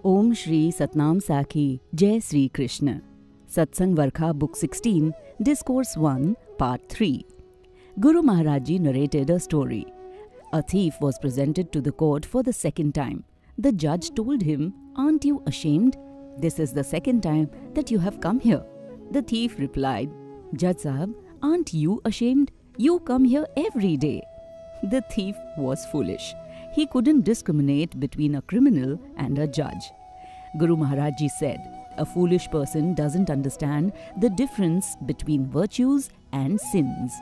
Om Shri Satnam Sakhi, Jai Shri Krishna. Satsang Varkha, Book 16, Discourse 1, Part 3. Guru Maharaj Ji narrated a story. A thief was presented to the court for the second time. The judge told him, "Aren't you ashamed? This is the second time that you have come here." The thief replied, "Judge Sahab, aren't you ashamed? You come here every day." The thief was foolish. He couldn't discriminate between a criminal and a judge. Guru Maharaj Ji said, "A foolish person doesn't understand the difference between virtues and sins.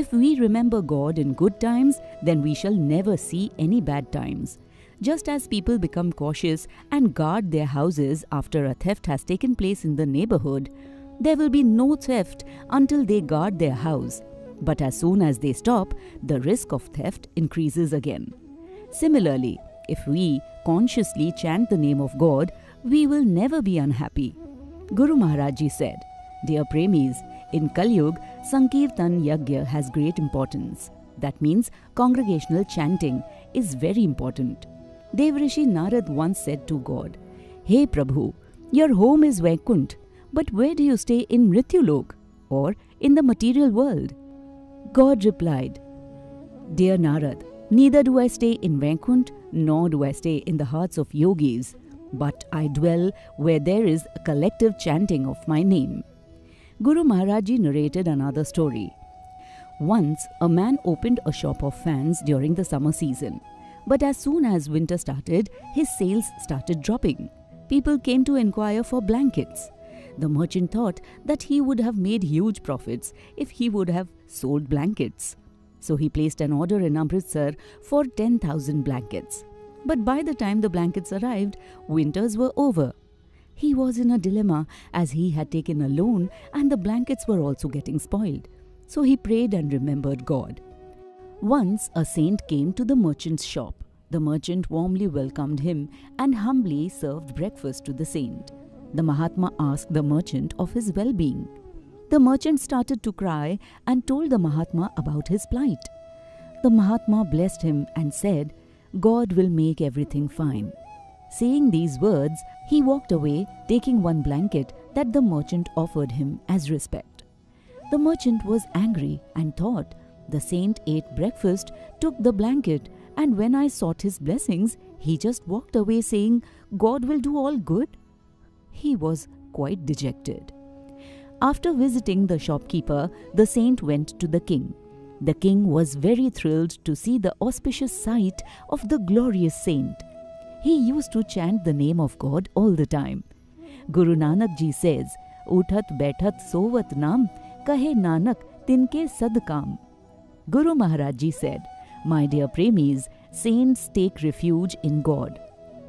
If we remember God in good times, then we shall never see any bad times. Just as people become cautious and guard their houses after a theft has taken place in the neighborhood, there will be no theft until they guard their house. But as soon as they stop, the risk of theft increases again. Similarly, if we consciously chant the name of God, we will never be unhappy." Guru Maharaj Ji said, "Dear Premis, in Kali Yuga, Sankirtan Yajna has great importance. That means congregational chanting is very important. Devrishi Narad once said to God, 'Hey Prabhu, your home is Vaikunt, but where do you stay in Mrityulok, or in the material world?' God replied, 'Dear Narad, neither do I stay in Vaikunt, nor do I stay in the hearts of yogis, but I dwell where there is a collective chanting of my name.'" Guru Maharaj Ji narrated another story. Once, a man opened a shop of fans during the summer season. But as soon as winter started, his sales started dropping. People came to inquire for blankets. The merchant thought that he would have made huge profits if he would have sold blankets. So he placed an order in Amritsar for 10,000 blankets. But by the time the blankets arrived, winters were over. He was in a dilemma as he had taken a loan and the blankets were also getting spoiled. So he prayed and remembered God. Once a saint came to the merchant's shop. The merchant warmly welcomed him and humbly served breakfast to the saint. The Mahatma asked the merchant of his well-being. The merchant started to cry and told the Mahatma about his plight. The Mahatma blessed him and said, "God will make everything fine." Saying these words, he walked away, taking one blanket that the merchant offered him as respect. The merchant was angry and thought, "The saint ate breakfast, took the blanket, and when I sought his blessings, he just walked away saying, 'God will do all good.'" He was quite dejected. After visiting the shopkeeper, the saint went to the king. The king was very thrilled to see the auspicious sight of the glorious saint. He used to chant the name of God all the time. Guru Nanak Ji says, "Uthat baithat sovat naam, kahe Nanak tinke sad kaam." Guru Maharaj Ji said, "My dear Premis, saints take refuge in God.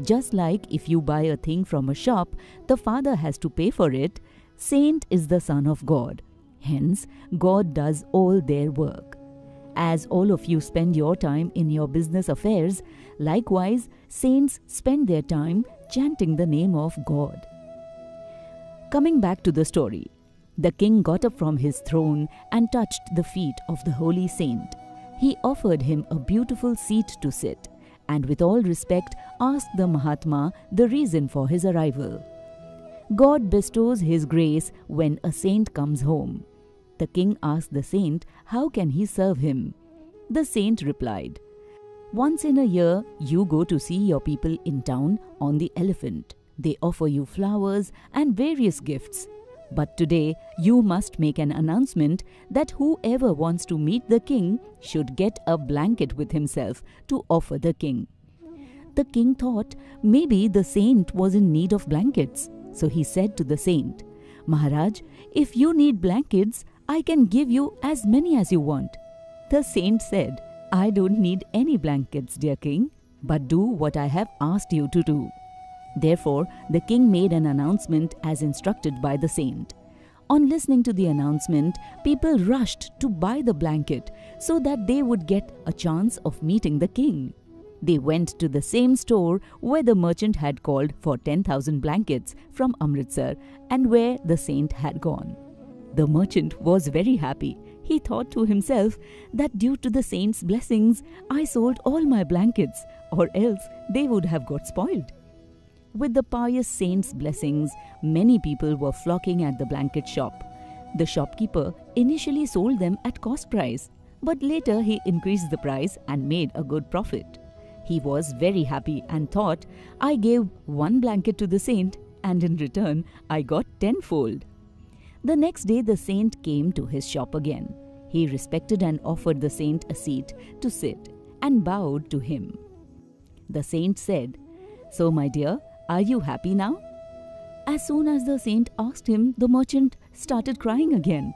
Just like if you buy a thing from a shop, the father has to pay for it. Saint is the son of God. Hence, God does all their work. As all of you spend your time in your business affairs, likewise, saints spend their time chanting the name of God." Coming back to the story, the king got up from his throne and touched the feet of the holy saint. He offered him a beautiful seat to sit, and with all respect asked the Mahatma the reason for his arrival. God bestows his grace when a saint comes home. The king asked the saint how can he serve him. The saint replied, "Once in a year you go to see your people in town on the elephant. They offer you flowers and various gifts. But today you must make an announcement that whoever wants to meet the king should get a blanket with himself to offer the king." The king thought maybe the saint was in need of blankets. So he said to the saint, "Maharaj, if you need blankets, I can give you as many as you want." The saint said, "I don't need any blankets, dear king, but do what I have asked you to do." Therefore, the king made an announcement as instructed by the saint. On listening to the announcement, people rushed to buy the blanket so that they would get a chance of meeting the king. They went to the same store where the merchant had called for 10,000 blankets from Amritsar and where the saint had gone. The merchant was very happy. He thought to himself that due to the saint's blessings, I sold all my blankets, or else they would have got spoiled. With the pious saint's blessings, many people were flocking at the blanket shop. The shopkeeper initially sold them at cost price, but later he increased the price and made a good profit. He was very happy and thought, I gave one blanket to the saint and in return I got tenfold. The next day the saint came to his shop again. He respected and offered the saint a seat to sit and bowed to him. The saint said, So my dear, are you happy now? As soon as the saint asked him, the merchant started crying again.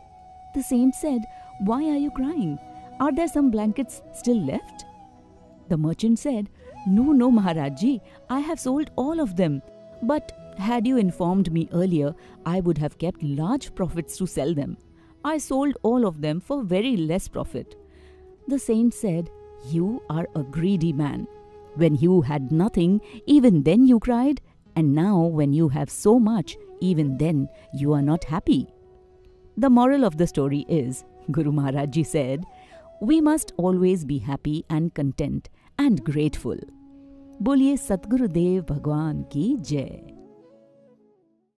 The saint said, Why are you crying? Are there some blankets still left? The merchant said, No, Maharaj Ji, I have sold all of them. But had you informed me earlier, I would have kept large profits to sell them. I sold all of them for very less profit. The saint said, You are a greedy man. When you had nothing, even then you cried, and now when you have so much, even then you are not happy. The moral of the story is, Guru Maharaj Ji said, we must always be happy and content and grateful. Boliye Satguru Dev Bhagwan ki Jai.